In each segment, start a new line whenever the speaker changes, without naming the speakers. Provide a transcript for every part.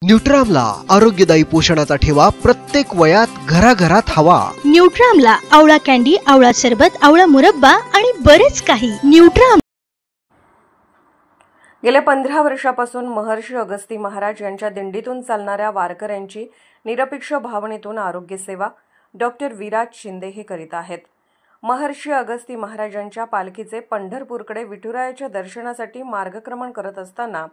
न्यूट्रामला आरोग्यदायी पोषणाचा ठेवा प्रत्येक वयात घराघरात हवा।
न्यूट्रामला आवळा कॅन्डी, आवळा सरबत, आवळा मुरब्बा आणि बरेच काही। न्यूट्राम
गेल्या 15 वर्षापासून महर्षी अगस्ती महाराज यांच्या दिंडीतून चालणाऱ्या वारकऱ्यांची निरपेक्ष भावनेतून आरोग्य सेवा डॉक्टर विराज शिंदे हे करीत आहेत। महर्षी अगस्ती महाराजांच्या पालखीचे पंढरपूरकडे विठुरायाच्या दर्शनासाठी मार्गक्रमण करत असताना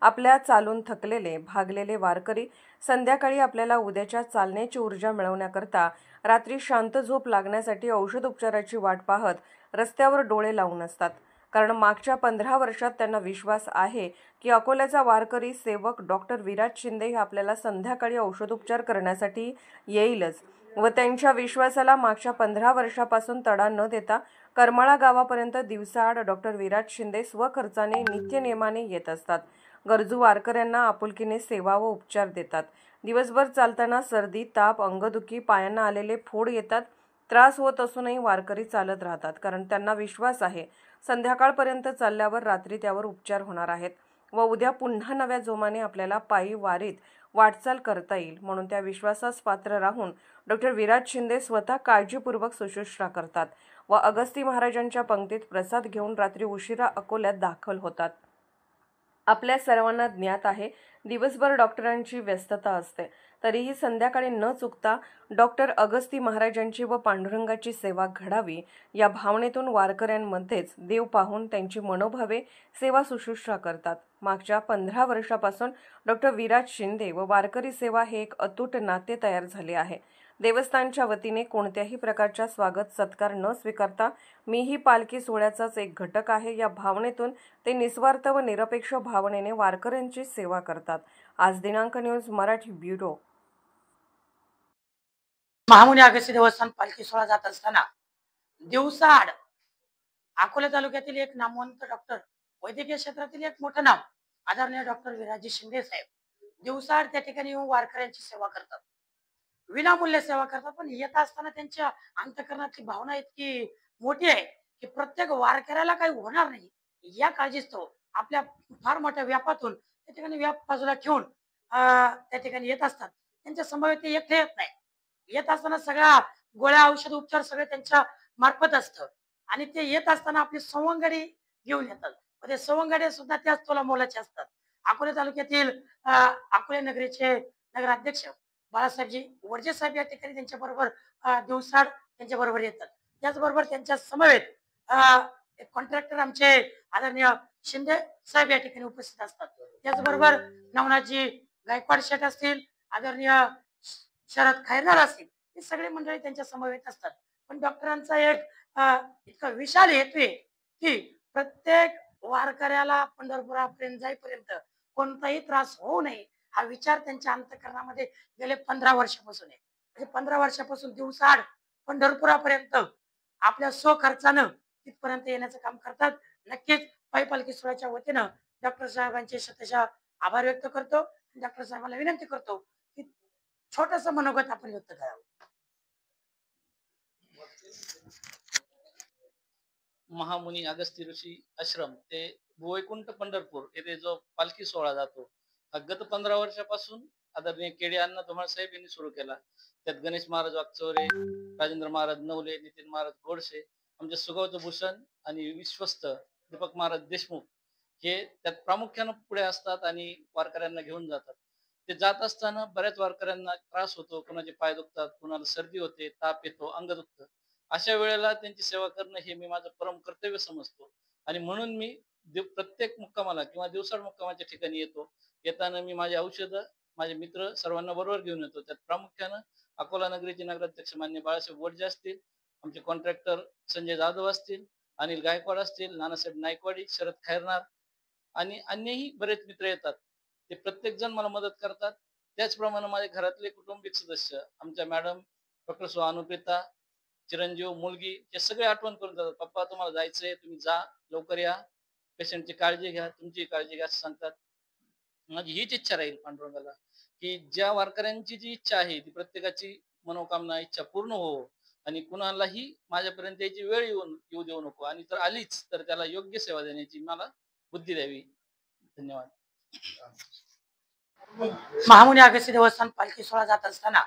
आपल्या चालून थकलेले भागलेले वारकरी संध्याकाळी आपल्याला उद्याच्या चालण्याची ऊर्जा मिळवण्याकरता रात्री शांत झोप लागण्यासाठी औषध उपचाराची वाट पाहत रस्त्यावर डोळे लावून असतात। कारण मागच्या 15 वर्षात त्यांना विश्वास आहे की अकोल्याचा वारकरी सेवक डॉक्टर विराज शिंदे हे आपल्याला संध्याकाळी औषधोपचार करण्यासाठी येईलच व त्यांच्या विश्वासाला मागच्या 15 वर्षापासून तडा न देता करमाळा गावापर्यंत दिवसाआड डॉक्टर विराज शिंदे स्वखर्चाने नित्यनेमाने येत असतात। गरजू वारकऱ्यांना आपुलकीने सेवा व उपचार देतात। दिवसभर चालताना सर्दी, ताप, अंगदुखी, पायांना आलेले फोड येतात। त्रास होत असूनही वारकरी चालत राहतात, कारण त्यांना विश्वास आहे संध्याकाळपर्यंत चालल्यावर रात्री त्यावर उपचार होणार आहेत व उद्या पुन्हा नव्या जोमाने आपल्याला पायी वारीत वाटचाल करता येईल। म्हणून त्या विश्वासास पात्र राहून डॉक्टर विराज शिंदे स्वतः काळजीपूर्वक शुश्रूषा करतात व अगस्ती महाराजांच्या पंक्तीत प्रसाद घेऊन रात्री उशिरा अकोल्यात दाखल होतात। आपल्या सर्वांना ज्ञात आहे दिवसभर डॉक्टरांची व्यस्तता असते, तरीही संध्याकाळी न चुकता डॉक्टर अगस्ती महाराजांची व पांडुरंगाची सेवा घडावी या भावनेतून वारकऱ्यांमध्येच देव पाहून त्यांची मनोभावे सेवा शुश्रूषा करतात। मागच्या 15 वर्षापासून डॉक्टर विराज शिंदे व वारकरी सेवा हे एक अतूट नाते तयार झाले आहे। देवस्थानच्या वतीने कोणत्याही प्रकारच्या स्वागत सत्कार न स्वीकारता मीही पालखी सोहळ्याचाच एक घटक आहे या भावनेतून ते निस्वार्थ व निरपेक्ष भावनेने वारकऱ्यांची सेवा करतात। आज दिनांक न्यूज मराठी ब्युरो।
महामुनी अगस्ती देवस्थान पालखी सोहळा जात असताना दिवसाआड अकोला तालुक्यातील एक नामवंत डॉक्टर, वैद्यकीय क्षेत्रातील एक मोठं नाव आदरणीय डॉक्टर विराजी शिंदे साहेब दिवसाआड त्या ठिकाणी येऊन वारकऱ्यांची सेवा करतात, विनामूल्य सेवा करतात। पण येत असताना त्यांच्या अंतःकरणातली भावना इतकी मोठी आहे की प्रत्येक वारकऱ्याला काही होणार नाही या काळजीस्तव आपल्या फार मोठ्या व्यापातून त्या ठिकाणी व्याप बाजूला ठेवून त्या ठिकाणी येत असतात। त्यांच्या समवेत ते एकटे येत नाही, येत असताना सगळ्या गोळ्या औषध उपचार सगळे त्यांच्या मार्फत असतं आणि ते येत असताना आपली सवंगडी घेऊन येतात। ते सवंगडी सुद्धा त्याच तोला मोलाचे असतात। अकोले तालुक्यातील अकोले नगरीचे नगराध्यक्ष बाळासाहेबजी वरजे साहेब या ठिकाणी त्यांच्या बरोबर दिवसाड त्यांच्या बरोबर येतात। त्याचबरोबर त्यांच्या समवेत कॉन्ट्रॅक्टर आमचे आदरणीय शिंदे साहेब या ठिकाणी उपस्थित असतात। त्याचबरोबर नवनाथजी गायकवाड शेठ असतील, आदरणीय शरद खैरनार असतील, हे सगळे मंडळी त्यांच्या समवेत असतात। पण डॉक्टरांचा एक इतका विशाल हेतू आहे की प्रत्येक वारकऱ्याला पंढरपुरापर्यंत जाईपर्यंत कोणताही त्रास होऊ नये हा विचार त्यांच्या अंतःकरणामध्ये गेले 15 वर्षापासून आहे। म्हणजे 15 वर्षापासून दिवसाआड पंढरपुरापर्यंत आपल्या स्वखर्चानं तिथपर्यंत येण्याचं काम करतात। नक्कीच पायी पालखी सोहळ्याच्या वतीनं डॉक्टर साहेबांचे शतशः आभार व्यक्त करतो। डॉक्टर साहेबांना विनंती करतो की छोटस मनोगत आपण व्यक्त करावं।
महामुनी अगस्ती ऋषी आश्रम ते वैकुंठ पंढरपूर येथे जो पालखी सोहळा जातो हा गत 15 वर्षापासून आदरणीय केडी अण्णा धुमाळ साहेब यांनी सुरू केला। त्यात गणेश महाराज वागचौरे, राजेंद्र महाराज नवले, नितीन महाराज गोडसे, आमचे सुगौत भूषण आणि विश्वस्त दीपक महाराज देशमुख हे त्यात प्रामुख्याने पुढे असतात आणि वारकऱ्यांना घेऊन जातात। ते जात असताना बऱ्याच वारकऱ्यांना त्रास होतो, कुणाचे पाय दुखतात, कुणाला सर्दी होते, ताप येतो, अंग दुखतं। अशा वेळेला त्यांची सेवा करणं हे मी माझं परम कर्तव्य समजतो आणि म्हणून मी प्रत्येक मुक्कामाला किंवा दिवसाड मुक्कामाच्या ठिकाणी येतो। येताना मी माझे औषधं, माझे मित्र सर्वांना बरोबर घेऊन येतो। त्यात प्रामुख्यानं अकोला नगरीचे नगराध्यक्ष मान्य बाळासाहेब वरजे असतील, आमचे कॉन्ट्रॅक्टर संजय जाधव असतील, अनिल गायकवाड असतील, नानासाहेब नायकवाडी, शरद खैरनार आणि अन्यही बरेच मित्र येतात। ते प्रत्येक जण मला मदत करतात। त्याचप्रमाणे माझ्या घरातले कुटुंबिक सदस्य, आमच्या मॅडम डॉक्टर अनुप्रिता, चिरंजीव, मुलगी हे सगळे आठवण करून जातात, पप्पा तुम्हाला जायचंय, तुम्ही जा, लवकर या, पेशंटची काळजी घ्या, तुमची काळजी घ्या असं सांगतात। माझी हीच इच्छा राहील पांडुरंगाला की ज्या वारकऱ्यांची जी इच्छा आहे ती प्रत्येकाची मनोकामना इच्छा पूर्ण हो आणि कुणालाही माझ्यापर्यंत याची वेळ येऊ देऊ नको आणि जर आलीच तर त्याला योग्य सेवा देण्याची मला बुद्धी द्यावी। धन्यवाद।
महामुनी अगस्ती देवस्थान पालखी सोहळा जात असताना